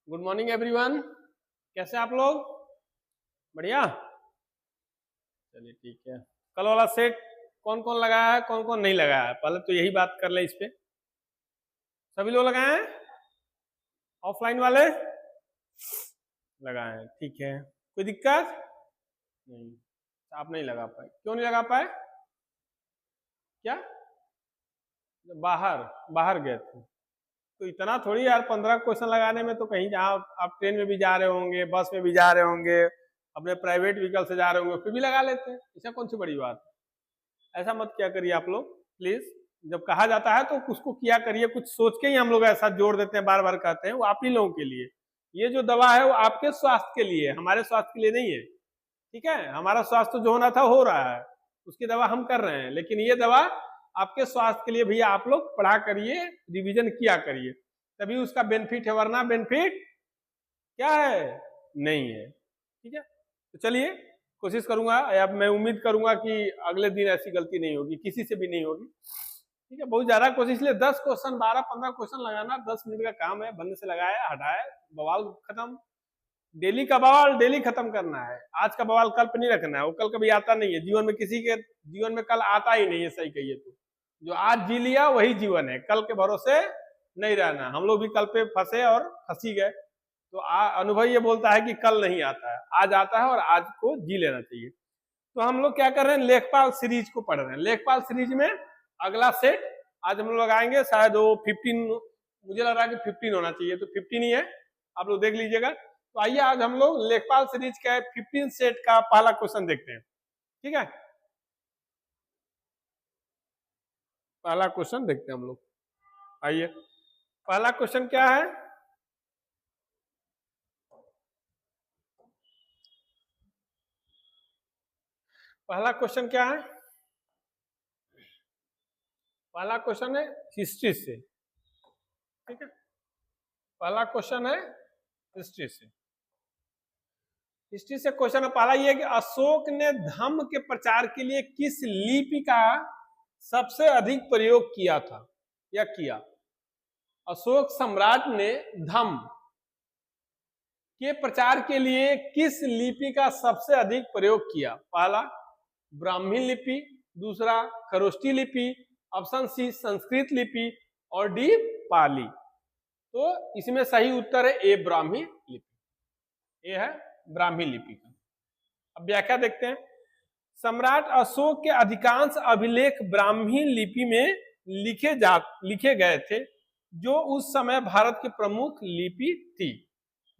Good morning everyone. कैसे आप लोग? बढ़िया। चलिए ठीक है। कल वाला सेट कौन कौन लगाया है, कौन कौन नहीं लगाया है, पहले तो यही बात कर ले इस पे। सभी लोग लगाए हैं? ऑफलाइन वाले लगाए हैं, ठीक है। कोई दिक्कत नहीं? आप नहीं लगा पाए, क्यों नहीं लगा पाए? क्या बाहर बाहर गए थे? तो इतना थोड़ी यार, 15 क्वेश्चन लगाने में तो कहीं जहाँ आप ट्रेन में भी जा रहे होंगे, बस में भी जा रहे होंगे, अपने प्राइवेट व्हीकल से जा रहे होंगे, फिर भी लगा लेते हैं। ऐसा कौन सी बड़ी बात है? ऐसा मत क्या करिए आप लोग प्लीज। जब कहा जाता है तो उसको किया करिए, कुछ सोच के ही हम लोग ऐसा जोड़ देते हैं, बार बार कहते हैं। वो आप ही लोगों के लिए ये जो दवा है वो आपके स्वास्थ्य के लिए, हमारे स्वास्थ्य के लिए नहीं है। ठीक है, हमारा स्वास्थ्य जो होना था हो रहा है, उसकी दवा हम कर रहे हैं, लेकिन ये दवा आपके स्वास्थ्य के लिए भैया आप लोग पढ़ा करिए, रिवीजन किया करिए, तभी उसका बेनिफिट है, वरना बेनिफिट क्या है? नहीं है। ठीक है, तो चलिए कोशिश करूंगा, या मैं उम्मीद करूंगा कि अगले दिन ऐसी गलती नहीं होगी, किसी से भी नहीं होगी। ठीक है, बहुत ज्यादा कोशिश ले, 10 क्वेश्चन 12-15 क्वेश्चन लगाना 10 मिनट का काम है। बंद से लगाया हटाया, बवाल खत्म। डेली का बवाल डेली खत्म करना है, आज का बवाल कल पे नहीं रखना है, वो कल कभी आता नहीं है जीवन में, किसी के जीवन में कल आता ही नहीं है। सही कहिए तो जो आज जी लिया वही जीवन है, कल के भरोसे नहीं रहना। हम लोग भी कल पे फंसे और फंसी गए, तो अनुभव ये बोलता है कि कल नहीं आता है, आज आता है और आज को जी लेना चाहिए। तो हम लोग क्या कर रहे हैं, लेखपाल सीरीज को पढ़ रहे हैं। लेखपाल सीरीज में अगला सेट आज हम लोग लगाएंगे, शायद वो 15, मुझे लग रहा है कि 15 होना चाहिए, तो 15 ही है, आप लोग देख लीजिएगा। तो आइए आज हम लोग लेखपाल सीरीज का 15 सेट का पहला क्वेश्चन देखते हैं। ठीक है, पहला क्वेश्चन देखते हैं हम लोग। आइए, पहला क्वेश्चन क्या है? पहला क्वेश्चन क्या है? पहला क्वेश्चन है हिस्ट्री से। ठीक है, पहला क्वेश्चन है हिस्ट्री से। हिस्ट्री से क्वेश्चन है पहला, ये कि अशोक ने धम्म के प्रचार के लिए किस लिपि का सबसे अधिक प्रयोग किया था या किया? अशोक सम्राट ने धम्म के प्रचार के लिए किस लिपि का सबसे अधिक प्रयोग किया? पहला ब्राह्मी लिपि, दूसरा खरोष्टी लिपि, ऑप्शन सी संस्कृत लिपि और डी पाली। तो इसमें सही उत्तर है ए ब्राह्मी लिपि, ए है ब्राह्मी लिपि का। अब व्याख्या देखते हैं। सम्राट अशोक के अधिकांश अभिलेख ब्राह्मी लिपि में लिखे गए थे, जो उस समय भारत की प्रमुख लिपि थी,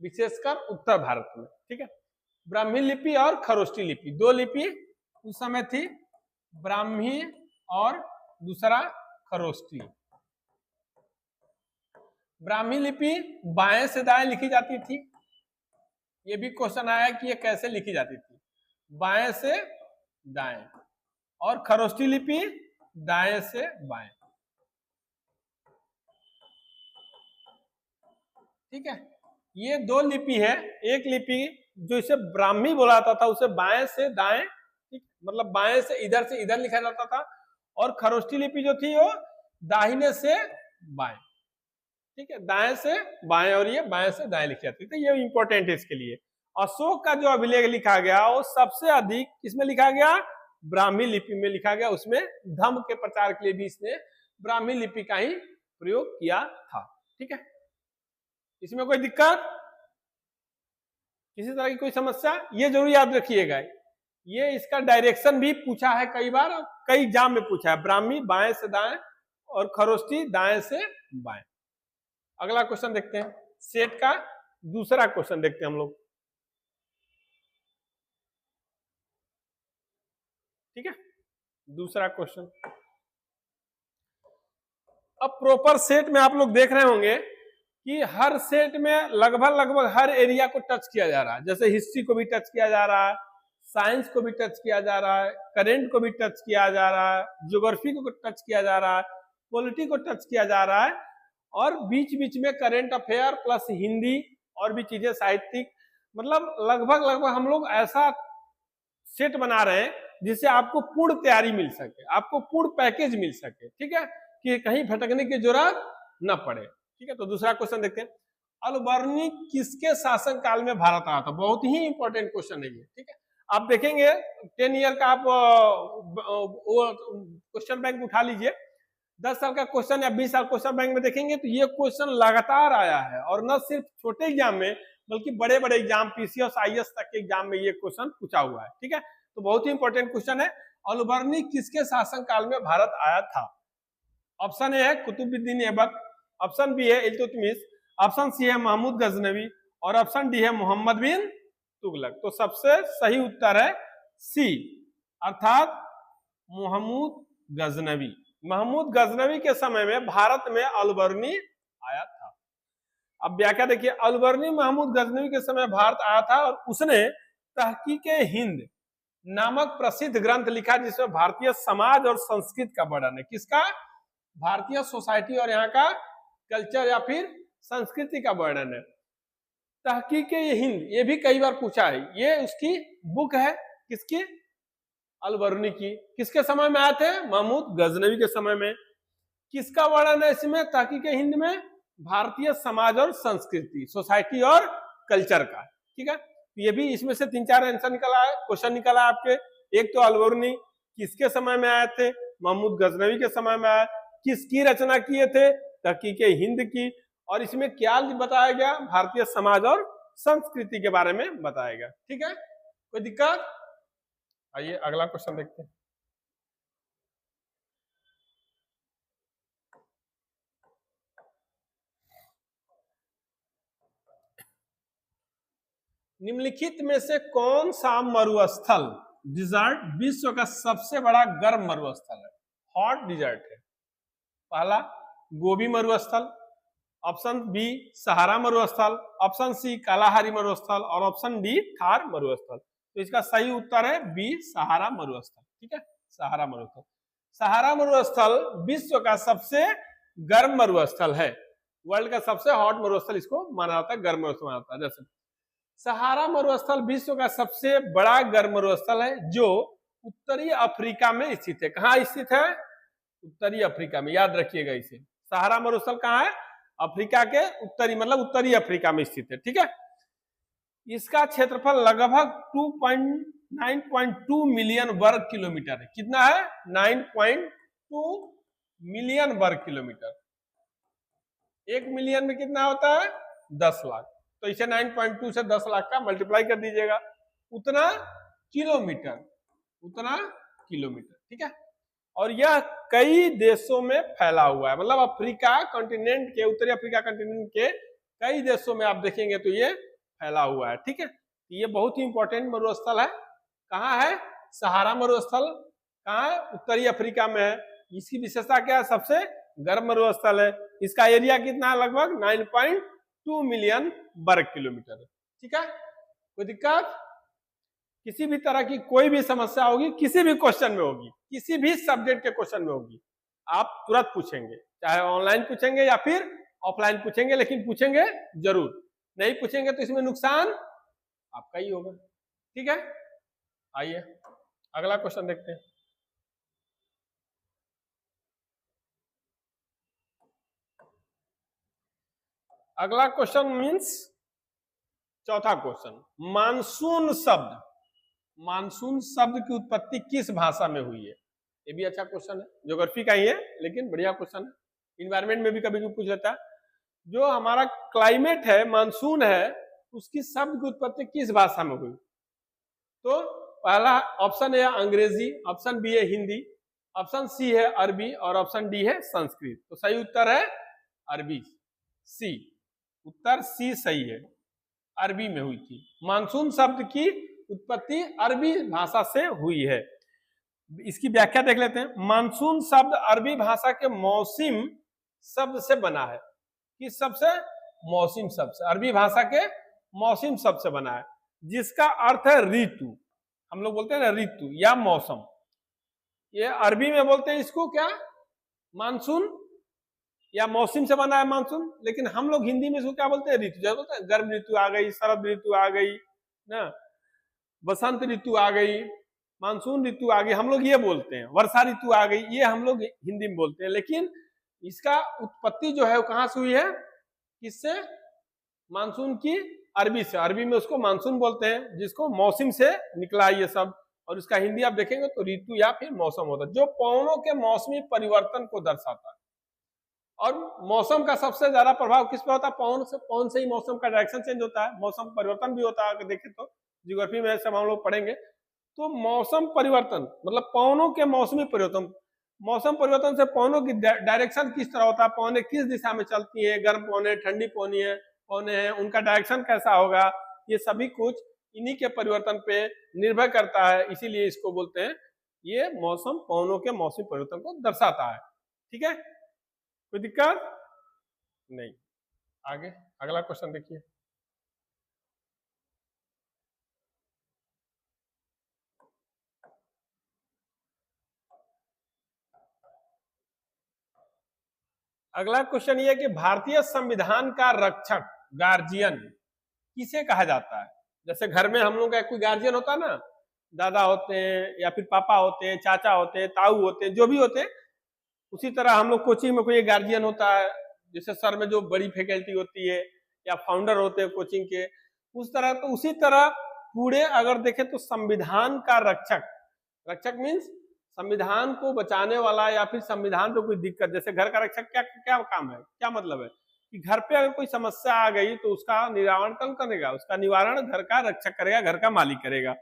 विशेषकर उत्तर भारत में। ठीक है, ब्राह्मी लिपि और खरोष्टी लिपि, दो लिपि उस समय थी, ब्राह्मी और दूसरा खरोष्टी। ब्राह्मी लिपि बाएं से दाएं लिखी जाती थी। ये भी क्वेश्चन आया कि ये कैसे लिखी जाती थी, बाएं से दाएं, और खरोष्टी लिपि दाएं से बाएं। ठीक है, ये दो लिपि है। एक लिपि जो इसे ब्राह्मी बोला जाता था, उसे बाएं से दाएं, ठीक, मतलब बाएं से इधर लिखा जाता था, और खरोष्टी लिपि जो थी वो दाहिने से बाएं। ठीक है, दाएं से बाएं, और ये बाएं से दाएं लिखी जाती थी। ये इंपॉर्टेंट है इसके लिए। अशोक का जो अभिलेख लिखा गया वो सबसे अधिक किसमें लिखा गया? ब्राह्मी लिपि में लिखा गया। उसमें धम्म के प्रचार के लिए भी इसने ब्राह्मी लिपि का ही प्रयोग किया था। ठीक है, इसमें कोई दिक्कत, किसी तरह की कोई समस्या? ये जरूर याद रखिएगा, ये इसका डायरेक्शन भी पूछा है कई बार, कई एग्जाम में पूछा है। ब्राह्मी बाएं से दाएं और खरोष्टी दाएं से बाएं। अगला क्वेश्चन देखते हैं, सेट का दूसरा क्वेश्चन देखते हैं हम लोग। ठीक है, दूसरा क्वेश्चन। अब प्रॉपर सेट में आप लोग देख रहे होंगे कि हर सेट में लगभग हर एरिया को टच किया जा रहा है। जैसे हिस्ट्री को भी टच किया जा रहा है, साइंस को भी टच किया जा रहा है, करेंट को भी टच किया जा रहा है, ज्योग्राफी को टच किया जा रहा है, पॉलिटी को टच किया जा रहा है, और बीच बीच में करेंट अफेयर प्लस हिंदी और भी चीजें, साहित्यिक, मतलब लगभग हम लोग ऐसा सेट बना रहे हैं जिससे आपको पूर्ण तैयारी मिल सके, आपको पूर्ण पैकेज मिल सके। ठीक है, कि कहीं भटकने की जरूरत न पड़े। ठीक है, तो दूसरा क्वेश्चन देखते हैं। अलबर्नी किसके शासन काल में भारत आया था? बहुत ही इंपॉर्टेंट क्वेश्चन है ये, ठीक है। आप देखेंगे 10 ईयर का आप क्वेश्चन बैंक उठा लीजिए, 10 साल का क्वेश्चन या 20 साल क्वेश्चन बैंक में देखेंगे तो ये क्वेश्चन लगातार आया है, और न सिर्फ छोटे एग्जाम में बल्कि बड़े बड़े एग्जाम पीसीएस आईएएस तक के एग्जाम में ये क्वेश्चन पूछा हुआ है, ठीक है। तो बहुत ही इंपॉर्टेंट क्वेश्चन है, अलबर्नी किसके शासन काल में भारत आया था? ऑप्शन ए है कुतुबुद्दीन ऐबक, ऑप्शन बी है इल्तुतमिश, ऑप्शन सी है महमूद गजनवी, और ऑप्शन डी है मोहम्मद बिन तुगलक। तो सबसे सही उत्तर है सी, अर्थात महमूद गजनवी। महमूद गजनवी के समय में भारत में अलबर्नी आया था। अब व्याख्या देखिए, अलबर्नी महमूद गजनवी के समय भारत आया था और उसने तहकीक-ए-हिंद नामक प्रसिद्ध ग्रंथ लिखा जिसमें भारतीय समाज और संस्कृति का वर्णन है। किसका? भारतीय सोसाइटी और यहाँ का कल्चर या फिर संस्कृति का वर्णन है। तहकीक-ए-हिंद ये भी कई बार पूछा है, ये उसकी बुक है, किसकी? अलबर्नी की। किसके समय में आए थे? महमूद गजनवी के समय में। किसका वर्णन है इसमें तहकीक-ए-हिंद में? भारतीय समाज और संस्कृति, सोसाइटी और कल्चर का, ठीक है। ये भी इसमें से 3-4 आंसर निकला है, क्वेश्चन निकला है आपके। एक तो अलबर्नी किसके समय में आए थे? महमूद गजनवी के समय में आए। किसकी रचना किए थे? तहकीक-ए-हिंद की। और इसमें क्या बताया गया? भारतीय समाज और संस्कृति के बारे में बताया गया, ठीक है। कोई दिक्कत? आइए अगला क्वेश्चन देखते हैं। निम्नलिखित में से कौन सा मरुस्थल डिजर्ट विश्व का सबसे बड़ा गर्म मरुस्थल है? हॉट डिजर्ट है। पहला गोबी मरुस्थल, ऑप्शन बी सहारा मरुस्थल, ऑप्शन सी कालाहारी मरुस्थल, और ऑप्शन डी थार मरुस्थल। तो इसका सही उत्तर है बी सहारा मरुस्थल, ठीक है। सहारा मरुस्थल, सहारा मरुस्थल विश्व का सबसे गर्म मरुस्थल है। वर्ल्ड का सबसे हॉट मरुस्थल इसको माना जाता है, गर्म मरुस्थल माना जाता है। जैसे सहारा मरुस्थल विश्व का सबसे बड़ा गर्म मरुस्थल है जो उत्तरी अफ्रीका में स्थित है। कहाँ स्थित है? उत्तरी अफ्रीका में, याद रखिएगा इसे। सहारा मरुस्थल कहाँ है? अफ्रीका के उत्तरी, मतलब उत्तरी अफ्रीका में स्थित है, ठीक है। इसका क्षेत्रफल लगभग 9.2 मिलियन वर्ग किलोमीटर है। कितना है? 9.2 मिलियन वर्ग किलोमीटर। 1 मिलियन में कितना होता है? 10 लाख। तो इसे 9.2 से 10 लाख का मल्टीप्लाई कर दीजिएगा, उतना किलोमीटर, उतना किलोमीटर, ठीक है। और यह कई देशों में फैला हुआ है, मतलब अफ्रीका कॉन्टिनेंट के, उत्तरी अफ्रीका कॉन्टिनेंट के कई देशों में आप देखेंगे तो ये फैला हुआ है, ठीक है। ये बहुत ही इंपॉर्टेंट मरुस्थल है। कहाँ है? सहारा मरुस्थल कहाँ है? उत्तरी अफ्रीका में है। इसकी विशेषता क्या है? सबसे गर्म मरुस्थल है। इसका एरिया कितना है? लगभग 9.2 मिलियन वर्ग किलोमीटर, ठीक है। कोई दिक्कत? किसी भी तरह की कोई भी समस्या होगी, किसी भी क्वेश्चन में होगी, किसी भी सब्जेक्ट के क्वेश्चन में होगी, आप तुरंत पूछेंगे, चाहे ऑनलाइन पूछेंगे या फिर ऑफलाइन पूछेंगे, लेकिन पूछेंगे जरूर। नहीं पूछेंगे तो इसमें नुकसान आपका ही होगा, ठीक है। आइए अगला क्वेश्चन देखते हैं। अगला क्वेश्चन मीन्स चौथा क्वेश्चन, मानसून शब्द। मानसून शब्द की उत्पत्ति किस भाषा में हुई है? ये भी अच्छा क्वेश्चन है, ज्योग्राफी का ही है लेकिन बढ़िया क्वेश्चन है। इन्वायरमेंट में भी कभी कभी पूछ लेता है। जो हमारा क्लाइमेट है, मानसून है, उसकी शब्द की उत्पत्ति किस भाषा में हुई? तो पहला ऑप्शन है अंग्रेजी, ऑप्शन बी है हिंदी, ऑप्शन सी है अरबी, और ऑप्शन डी है संस्कृत। तो सही उत्तर है अरबी, सी। उत्तर सी सही है, अरबी में हुई थी। मानसून शब्द की उत्पत्ति अरबी भाषा से हुई है। इसकी व्याख्या देख लेते हैं। मानसून शब्द अरबी भाषा के मौसम शब्द से बना है। किस शब्द से? मौसम शब्द से। अरबी भाषा के मौसम शब्द से बना है, जिसका अर्थ है ऋतु। हम लोग बोलते हैं ना ऋतु या मौसम। ये अरबी में बोलते हैं इसको क्या? मानसून या मौसम से बना है मानसून, लेकिन हम लोग हिंदी में इसको क्या बोलते हैं? ऋतु। जैसे बोलते हैं गर्म ऋतु आ गई, शरद ऋतु आ गई ना, बसंत ऋतु आ गई, मानसून ऋतु आ गई, हम लोग ये बोलते हैं। वर्षा ऋतु आ गई, ये हम लोग हिंदी में बोलते हैं। लेकिन इसका उत्पत्ति जो है वो कहाँ से हुई है? किससे? मानसून की अरबी से, अरबी में उसको मानसून बोलते हैं, जिसको मौसम से निकला ये सब, और इसका हिंदी आप देखेंगे तो ऋतु या फिर मौसम होता है, जो पवनों के मौसमी परिवर्तन को दर्शाता है। और मौसम का सबसे ज्यादा प्रभाव किस पे होता है? पवन से ही मौसम का डायरेक्शन चेंज होता है, मौसम परिवर्तन भी होता है। अगर देखें तो ज्योग्राफी में सब हम लोग पढ़ेंगे, तो मौसम परिवर्तन मतलब पवनों के मौसमी परिवर्तन, मौसम परिवर्तन से पवनों की डायरेक्शन किस तरह होता है, पवनें किस दिशा में चलती है, गर्म पवनें, ठंडी पवनें हैं, उनका डायरेक्शन कैसा होगा, ये सभी कुछ इन्हीं के परिवर्तन पे निर्भर करता है। इसीलिए इसको बोलते हैं, ये मौसम पवनों के मौसमी परिवर्तन को दर्शाता है। ठीक है, कोई दिक्कत नहीं। आगे अगला क्वेश्चन देखिए। अगला क्वेश्चन ये है कि भारतीय संविधान का रक्षक, गार्जियन किसे कहा जाता है? जैसे घर में हम लोग का कोई गार्जियन होता है ना, दादा होते हैं या फिर पापा होते हैं, चाचा होते हैं, ताऊ होते हैं, जो भी होते हैं, उसी तरह हम लोग कोचिंग में कोई गार्जियन होता है, जैसे सर में जो बड़ी फैकल्टी होती है या फाउंडर होते हैं कोचिंग के, उस तरह, तो उसी तरह पूरे अगर देखें तो संविधान का रक्षक, रक्षक मीन्स संविधान को बचाने वाला, या फिर संविधान पे कोई दिक्कत, जैसे घर का रक्षक क्या क्या काम है, क्या मतलब है कि घर पे अगर कोई समस्या आ गई तो उसका निरावरण कौन करेगा? उसका निवारण घर का रक्षक करेगा, घर का मालिक करेगा।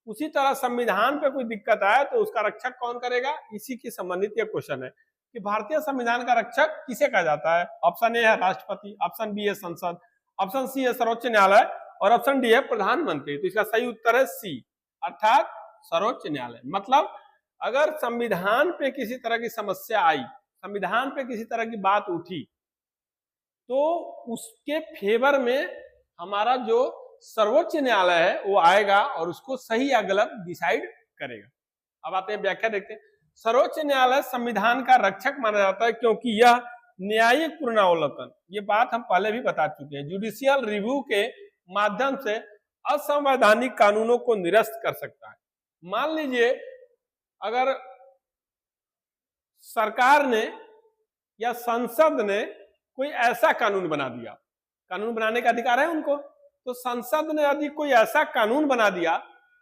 उसी तरह संविधान पे कोई दिक्कत आए तो उसका रक्षक कौन करेगा? इसी के संबंधित ये क्वेश्चन है कि भारतीय संविधान का रक्षक किसे कहा जाता है। ऑप्शन ए है राष्ट्रपति, ऑप्शन बी है संसद, ऑप्शन सी है सर्वोच्च न्यायालय, और ऑप्शन डी है प्रधानमंत्री। तो इसका सही उत्तर है सी, अर्थात सर्वोच्च न्यायालय। मतलब अगर संविधान पे किसी तरह की समस्या आई, संविधान पे किसी तरह की बात उठी, तो उसके फेवर में हमारा जो सर्वोच्च न्यायालय है वो आएगा और उसको सही या गलत डिसाइड करेगा। अब आते हैं व्याख्या देखते हैं। सर्वोच्च न्यायालय संविधान का रक्षक माना जाता है क्योंकि यह न्यायिक पुनरावलोकन, ये बात हम पहले भी बता चुके हैं, जुडिशियल रिव्यू के माध्यम से असंवैधानिक कानूनों को निरस्त कर सकता है। मान लीजिए अगर सरकार ने या संसद ने कोई ऐसा कानून बना दिया, कानून बनाने का अधिकार है उनको, तो संसद ने यदि कोई ऐसा कानून बना दिया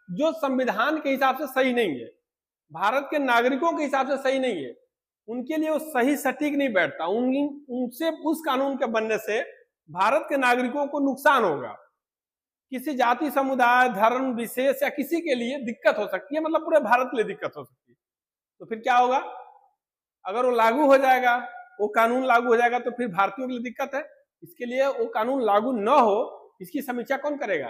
जो संविधान के हिसाब से सही नहीं है, भारत के नागरिकों के हिसाब से सही नहीं है, उनके लिए वो सही सटीक नहीं बैठता, उनसे उस कानून के बनने से भारत के नागरिकों को नुकसान होगा, किसी जाति समुदाय धर्म विशेष या किसी के लिए दिक्कत हो सकती है, मतलब पूरे भारत के लिए दिक्कत हो सकती है। तो फिर क्या होगा? अगर वो लागू हो जाएगा, वो कानून लागू हो जाएगा, तो फिर भारतीयों के लिए दिक्कत है। इसके लिए वो कानून लागू न हो, इसकी समीक्षा कौन करेगा?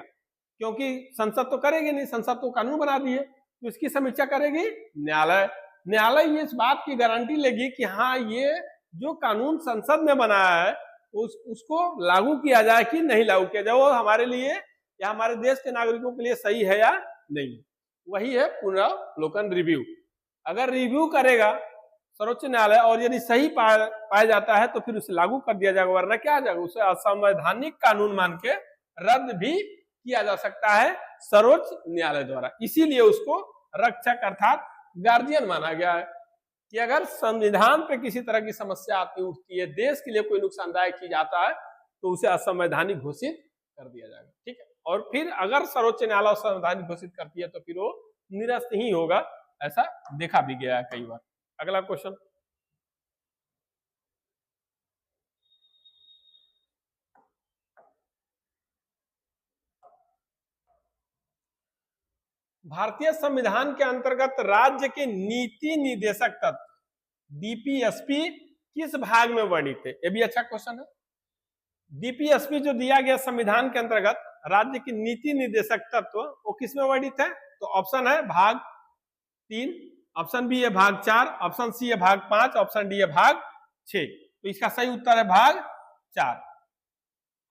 क्योंकि संसद तो करेगी नहीं, संसद तो कानून बना दिए, तो इसकी समीक्षा करेगी न्यायालय। न्यायालय ये इस बात की गारंटी लेगी कि हाँ, ये जो कानून संसद ने बनाया है उसको लागू किया जाए कि नहीं लागू किया जाए, वो हमारे लिए या हमारे देश के नागरिकों के लिए सही है या नहीं। वही है पुनरावलोकन, रिव्यू। अगर रिव्यू करेगा सर्वोच्च न्यायालय और यदि सही पाया जाता है तो फिर उसे लागू कर दिया जाएगा, वरना क्या आ जाएगा, उसे असंवैधानिक कानून मान के रद्द भी किया जा सकता है सर्वोच्च न्यायालय द्वारा। इसीलिए उसको रक्षक अर्थात गार्जियन माना गया है कि अगर संविधान पे किसी तरह की समस्या आती उठती है, देश के लिए कोई नुकसानदायक चीज आता है, तो उसे असंवैधानिक घोषित कर दिया जाएगा। ठीक है, और फिर अगर सर्वोच्च न्यायालय असंवैधानिक घोषित करती है तो फिर वो निरस्त ही होगा, ऐसा देखा भी गया है कई बार। अगला क्वेश्चन, भारतीय संविधान के अंतर्गत राज्य के नीति निर्देशक तत्व डीपीएसपी किस भाग में वर्णित है? ये भी अच्छा क्वेश्चन है। डीपीएसपी जो दिया गया संविधान के अंतर्गत राज्य की नीति निर्देशक तत्व, वो किस में वर्णित है? तो ऑप्शन है भाग 3, ऑप्शन बी है भाग 4, ऑप्शन सी है भाग 5, ऑप्शन डी है भाग 6। तो इसका सही उत्तर है भाग 4,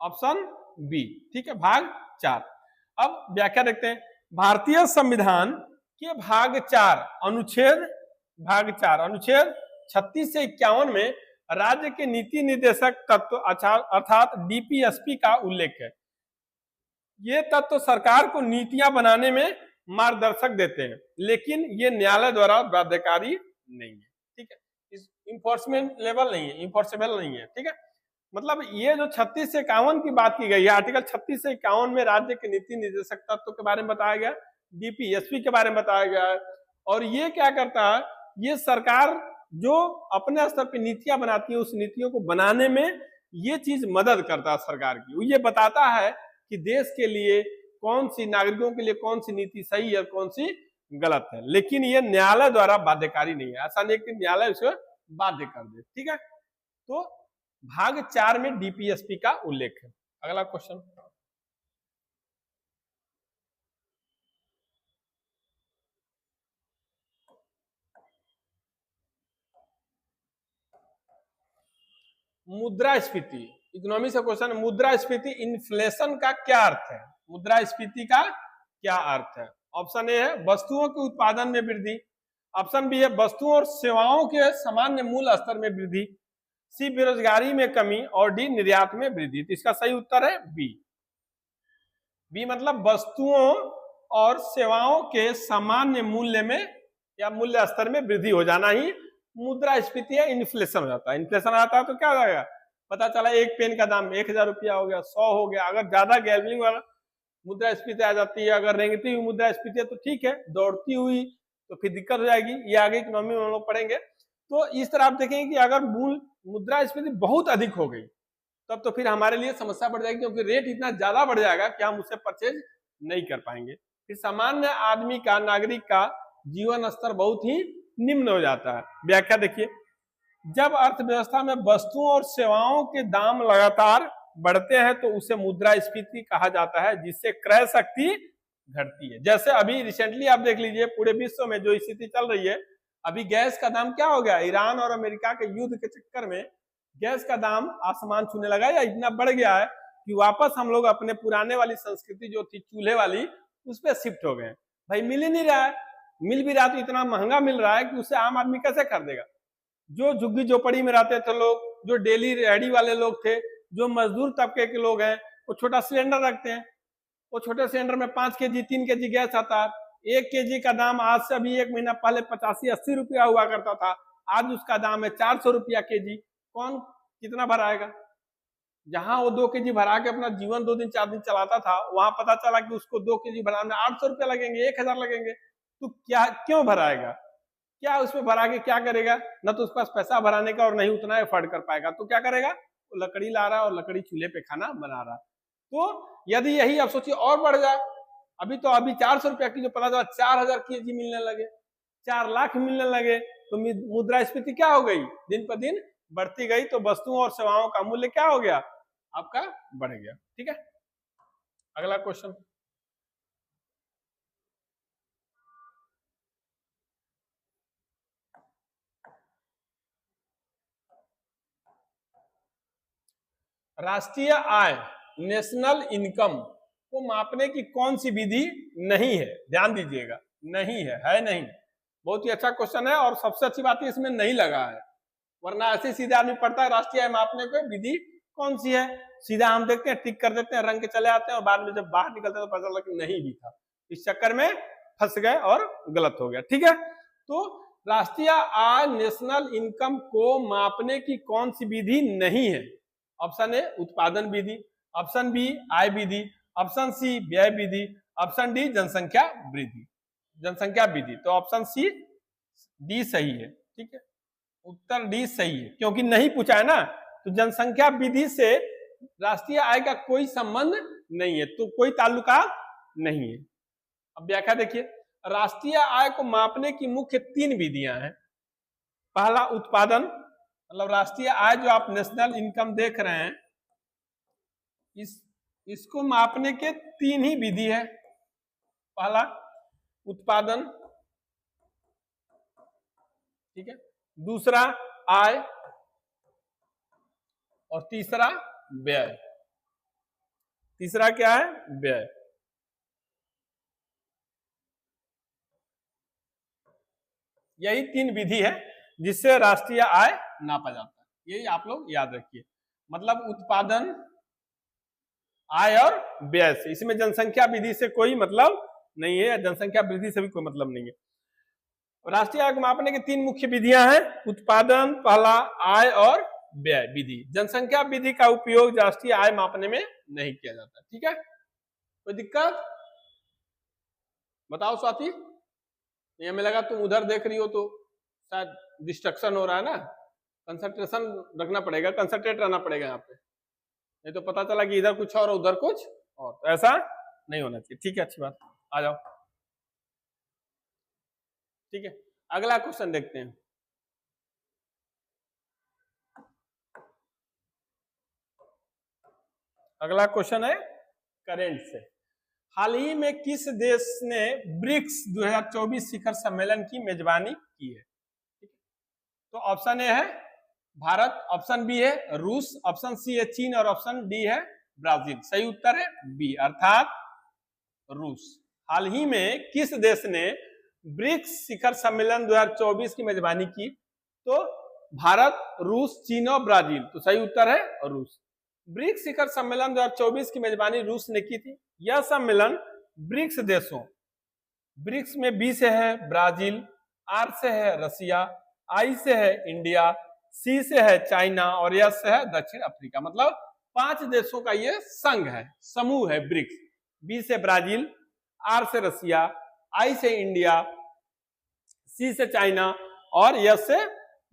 ऑप्शन बी। ठीक है, भाग 4। अब व्याख्या देखते हैं। भारतीय संविधान के भाग 4 अनुच्छेद 36 से 51 में राज्य के नीति निर्देशक तत्व अर्थात डीपीएसपी का उल्लेख है। ये तत्व सरकार को नीतियां बनाने में मार्गदर्शक देते हैं, लेकिन ये न्यायालय द्वारा बाध्यकारी नहीं है। ठीक है, इस इंफोर्समेंट लेवल नहीं है, इंफोर्सेबल नहीं है। ठीक है, मतलब ये जो 36 से 51 की बात की गई है, आर्टिकल 36 से 51 में राज्य के नीति निर्देशक तत्व के बारे में बताया गया, डीपीएसपी के बारे में बताया गया है। और ये क्या करता है, ये सरकार जो अपने स्तर पर नीतियां बनाती है, उस नीतियों को बनाने में ये चीज मदद करता है सरकार की। ये बताता है कि देश के लिए कौन सी, नागरिकों के लिए कौन सी नीति सही है, कौन सी गलत है। लेकिन ये न्यायालय द्वारा बाध्यकारी नहीं है, ऐसा नहीं कि न्यायालय उसे बाध्य कर दे। ठीक है, तो भाग 4 में डीपीएसपी का उल्लेख है। अगला क्वेश्चन, मुद्रास्फीति, इकोनॉमी से क्वेश्चन। मुद्रास्फीति, इन्फ्लेशन का क्या अर्थ है? मुद्रास्फीति का क्या अर्थ है? ऑप्शन ए है वस्तुओं के उत्पादन में वृद्धि, ऑप्शन बी है वस्तुओं और सेवाओं के सामान्य मूल्य स्तर में वृद्धि, सी बेरोजगारी में कमी, और डी निर्यात में वृद्धि। तो इसका सही उत्तर है बी। बी मतलब वस्तुओं और सेवाओं के सामान्य मूल्य में या मूल्य स्तर में वृद्धि हो जाना ही मुद्रास्फीति है, इन्फ्लेशन हो जाता है। इन्फ्लेशन आता है तो क्या हो जाएगा, पता चला एक पेन का दाम 1000 रुपया हो गया, 100 हो गया। अगर ज्यादा गैम्बलिंग वाला मुद्रास्फीति आ जाती है, अगर रेंगती हुई मुद्रास्फीति है तो ठीक है, दौड़ती हुई तो फिर दिक्कत हो जाएगी। ये आगे इकोनॉमी में हम लोग पढ़ेंगे। तो इस तरह आप देखेंगे कि अगर मूल मुद्रास्फीति बहुत अधिक हो गई तब तो फिर हमारे लिए समस्या बढ़ जाएगी, क्योंकि रेट इतना ज्यादा बढ़ जाएगा कि हम उसे परचेज नहीं कर पाएंगे। फिर सामान्य आदमी का, नागरिक का जीवन स्तर बहुत ही निम्न हो जाता है। व्याख्या देखिए, जब अर्थव्यवस्था में वस्तुओं और सेवाओं के दाम लगातार बढ़ते हैं तो उसे मुद्रास्फीति कहा जाता है, जिससे क्रय शक्ति घटती है। जैसे अभी रिसेंटली आप देख लीजिए, पूरे विश्व में जो स्थिति चल रही है, अभी गैस का दाम क्या हो गया, ईरान और अमेरिका के युद्ध के चक्कर में गैस का दाम आसमान छूने लगा, या इतना बढ़ गया है कि वापस हम लोग अपने पुराने वाली संस्कृति जो थी चूल्हे वाली, उस पर शिफ्ट हो गए। भाई मिल ही नहीं रहा है, मिल भी रहा तो इतना महंगा मिल रहा है कि उसे आम आदमी कैसे खरीदेगा। जो झुग्गी झोपड़ी में रहते थे लोग, जो डेली रेहड़ी वाले लोग थे, जो मजदूर तबके के लोग हैं, वो छोटा सिलेंडर रखते हैं। वो छोटे सिलेंडर में 5 केजी 3 केजी गैस आता है। 1 केजी का दाम आज से अभी 1 महीना पहले 85-80 रुपया हुआ करता था, आज उसका दाम है 400 रुपया केजी। कौन कितना भराएगा? जहां वो 2 केजी भरा के अपना जीवन 2 दिन 4 दिन चलाता था, वहां पता चला कि उसको 2 केजी भराने में 800 रुपया लगेंगे, 1000 लगेंगे। तो क्या क्यों भराएगा? क्या उसमें भरा के क्या करेगा? न तो उसके पास पैसा भराने का और नहीं उतना एफर्ड कर पाएगा, तो क्या करेगा? वो लकड़ी ला रहा और लकड़ी चूल्हे पे खाना बना रहा। तो यदि यही आप सोचिए और बढ़ जाए, अभी 400 रुपया की जो पता चला 4000 केजी मिलने लगे, 4 लाख मिलने लगे, तो मुद्रास्फीति क्या हो गई? दिन पर दिन बढ़ती गई। तो वस्तुओं और सेवाओं का मूल्य क्या हो गया? आपका बढ़ गया। ठीक है, अगला क्वेश्चन, राष्ट्रीय आय, नेशनल इनकम को मापने की कौन सी विधि नहीं है? ध्यान दीजिएगा, नहीं है नहीं। बहुत ही अच्छा क्वेश्चन है, और सबसे अच्छी बात है इसमें नहीं लगा है, वरना ऐसे सीधे आदमी पढ़ता है राष्ट्रीय आय मापने को विधि कौन सी है, सीधा हम देखते हैं टिक कर देते हैं, रंग के चले आते हैं, और बाद में जब बाहर निकलते हैं तो पता चला कि नहीं भी था। इस चक्कर में फंस गए और गलत हो गया। ठीक है, तो राष्ट्रीय आय, नेशनल इनकम को मापने की कौन सी विधि नहीं है? ऑप्शन ए उत्पादन विधि, ऑप्शन बी आय विधि, ऑप्शन सी व्यय विधि, ऑप्शन डी जनसंख्या वृद्धि, जनसंख्या विधि। तो ऑप्शन सी डी सही है। ठीक है, उत्तर डी सही है, क्योंकि नहीं पूछा है ना, तो जनसंख्या विधि से राष्ट्रीय आय का कोई संबंध नहीं है, तो कोई ताल्लुका नहीं है। अब व्याख्या देखिए, राष्ट्रीय आय को मापने की मुख्य 3 विधियां हैं। पहला उत्पादन, मतलब राष्ट्रीय आय जो आप नेशनल इनकम देख रहे हैं, इसको मापने के 3 ही विधि है। पहला उत्पादन, ठीक है, दूसरा आय, और तीसरा व्यय। तीसरा क्या है? व्यय। यही 3 विधि है जिससे राष्ट्रीय आय नापा जाता है, यही आप लोग याद रखिए। मतलब उत्पादन, आय और व्यय से, इसमें जनसंख्या विधि से कोई मतलब नहीं है, जनसंख्या वृद्धि से भी कोई मतलब नहीं है। राष्ट्रीय आय को मापने की 3 मुख्य विधियां हैं, उत्पादन, पहला आय और व्यय विधि। जनसंख्या विधि का उपयोग राष्ट्रीय आय मापने में नहीं किया जाता। ठीक है, कोई दिक्कत बताओ स्वाति? ये हमें लगा तुम उधर देख रही हो तो शायद डिस्ट्रक्शन हो रहा है ना, कंसंट्रेशन रखना पड़ेगा, कंसंट्रेट रहना पड़ेगा यहाँ पे, नहीं तो पता चला कि इधर कुछ और उधर कुछ और, तो ऐसा नहीं होना चाहिए। ठीक है, अच्छी बात, आ जाओ। ठीक है, अगला क्वेश्चन देखते हैं। अगला क्वेश्चन है करेंट से। हाल ही में किस देश ने ब्रिक्स 2024 शिखर सम्मेलन की मेजबानी की है? तो ऑप्शन ए है भारत, ऑप्शन बी है रूस, ऑप्शन सी है चीन और ऑप्शन डी है ब्राजील। सही उत्तर है बी, अर्थात रूस। हाल ही में किस देश ने ब्रिक्स शिखर सम्मेलन 2024 की मेजबानी की? तो भारत, रूस, चीन और ब्राजील। तो सही उत्तर है रूस। ब्रिक्स शिखर सम्मेलन 2024 की मेजबानी रूस ने की थी। यह सम्मेलन ब्रिक्स देशों, ब्रिक्स में बी से है ब्राजील, आर से है रसिया, आई से है इंडिया, सी से है चाइना और एस से है दक्षिण अफ्रीका। मतलब 5 देशों का ये संघ है, समूह है ब्रिक्स। बी से ब्राजील, आर से रसिया, आई से इंडिया, सी से चाइना और एस से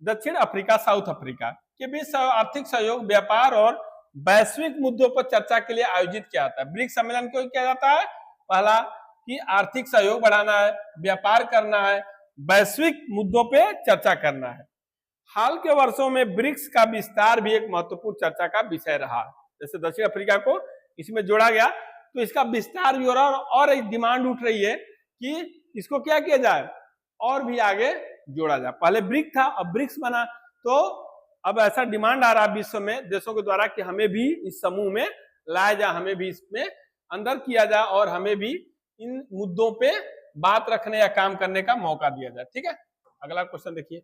दक्षिण अफ्रीका, साउथ अफ्रीका के बीच आर्थिक सहयोग, व्यापार और वैश्विक मुद्दों पर चर्चा के लिए आयोजित किया जाता है। ब्रिक्स सम्मेलन क्यों किया जाता है? पहला कि आर्थिक सहयोग बढ़ाना है, व्यापार करना है, वैश्विक मुद्दों पे चर्चा करना है। हाल के वर्षों में ब्रिक्स का विस्तार भी एक महत्वपूर्ण चर्चा का विषय रहा। जैसे दक्षिण अफ्रीका को इसमें जोड़ा गया तो इसका विस्तार भी हो रहा है और एक डिमांड उठ रही है कि इसको क्या किया जाए, और भी आगे जोड़ा जाए। पहले ब्रिक्स था, अब ब्रिक्स बना, तो अब ऐसा डिमांड आ रहा है विश्व में देशों के द्वारा कि हमें भी इस समूह में लाया जाए, हमें भी इसमें अंदर किया जाए और हमें भी इन मुद्दों पे बात रखने या काम करने का मौका दिया जाए। ठीक है, अगला क्वेश्चन देखिए।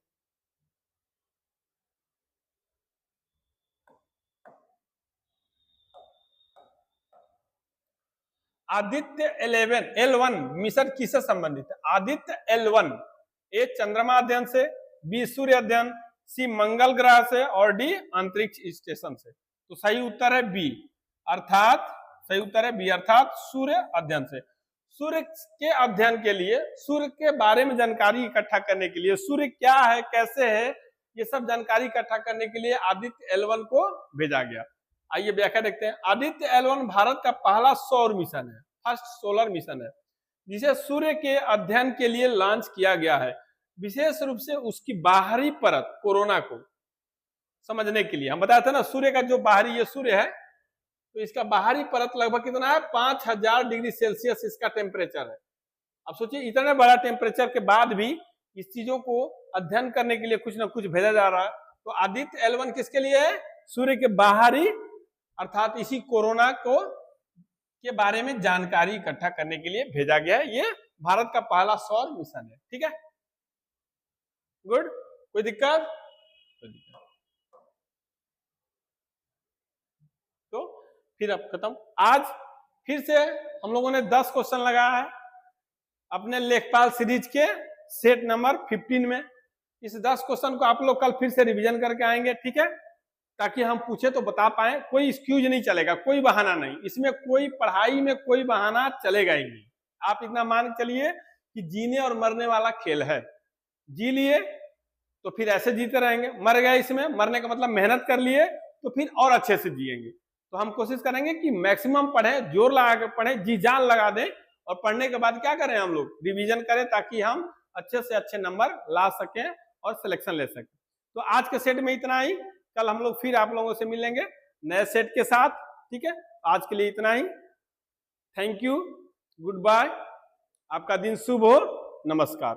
आदित्य L1 मिशन किससे संबंधित है? आदित्य L1 ए चंद्रमा अध्ययन से, बी सूर्य अध्ययन, सी मंगल ग्रह से और डी अंतरिक्ष स्टेशन से। तो सही उत्तर है बी, अर्थात सही उत्तर है बी, अर्थात सूर्य अध्ययन से। सूर्य के अध्ययन के लिए, सूर्य के बारे में जानकारी इकट्ठा करने के लिए, सूर्य क्या है, कैसे है, ये सब जानकारी इकट्ठा करने के लिए आदित्य L1 को भेजा गया। आइए व्याख्या देखते हैं। आदित्य L1 भारत का पहला सौर मिशन है, फर्स्ट सोलर मिशन है, जिसे सूर्य के अध्ययन के लिए लॉन्च किया गया है। विशेष रूप से उसकी बाहरी परत कोरोना को समझने के लिए। हम बताए थे ना सूर्य का जो बाहरी ये सूर्य है, तो इसका बाहरी परत लगभग कितना है, 5000 डिग्री सेल्सियस इसका टेम्परेचर है। अब सोचिए इतने बड़ा टेम्परेचर के बाद भी इस चीजों को अध्ययन करने के लिए कुछ ना कुछ भेजा जा रहा है। तो आदित्य L1 किसके लिए है? सूर्य के बाहरी अर्थात इसी कोरोना को के बारे में जानकारी इकट्ठा करने के लिए भेजा गया है। ये भारत का पहला सौर मिशन है। ठीक है, गुड, कोई दिक्कत? तो फिर अब खत्म। आज फिर से हम लोगों ने 10 क्वेश्चन लगाया है अपने लेखपाल सीरीज के सेट नंबर 15 में। इस 10 क्वेश्चन को आप लोग कल फिर से रिवीजन करके आएंगे। ठीक है, ताकि हम पूछे तो बता पाए, कोई एक्सक्यूज नहीं चलेगा, कोई बहाना नहीं, इसमें कोई पढ़ाई में कोई बहाना चलेगा ही नहीं। आप इतना मान चलिए कि जीने और मरने वाला खेल है, जी लिए तो फिर ऐसे जीते रहेंगे, मर गए इसमें, मरने का मतलब मेहनत कर लिए तो फिर और अच्छे से जिएंगे। तो हम कोशिश करेंगे कि मैक्सिमम पढ़ें, जोर लगा के पढ़ें, जी जान लगा दें, और पढ़ने के बाद क्या करें, हम लोग रिवीजन करें ताकि हम अच्छे से अच्छे नंबर ला सकें और सिलेक्शन ले सकें। तो आज के सेट में इतना ही, कल हम लोग फिर आप लोगों से मिलेंगे नए सेट के साथ। ठीक है, आज के लिए इतना ही। थैंक यू, गुड बाय, आपका दिन शुभ हो, नमस्कार।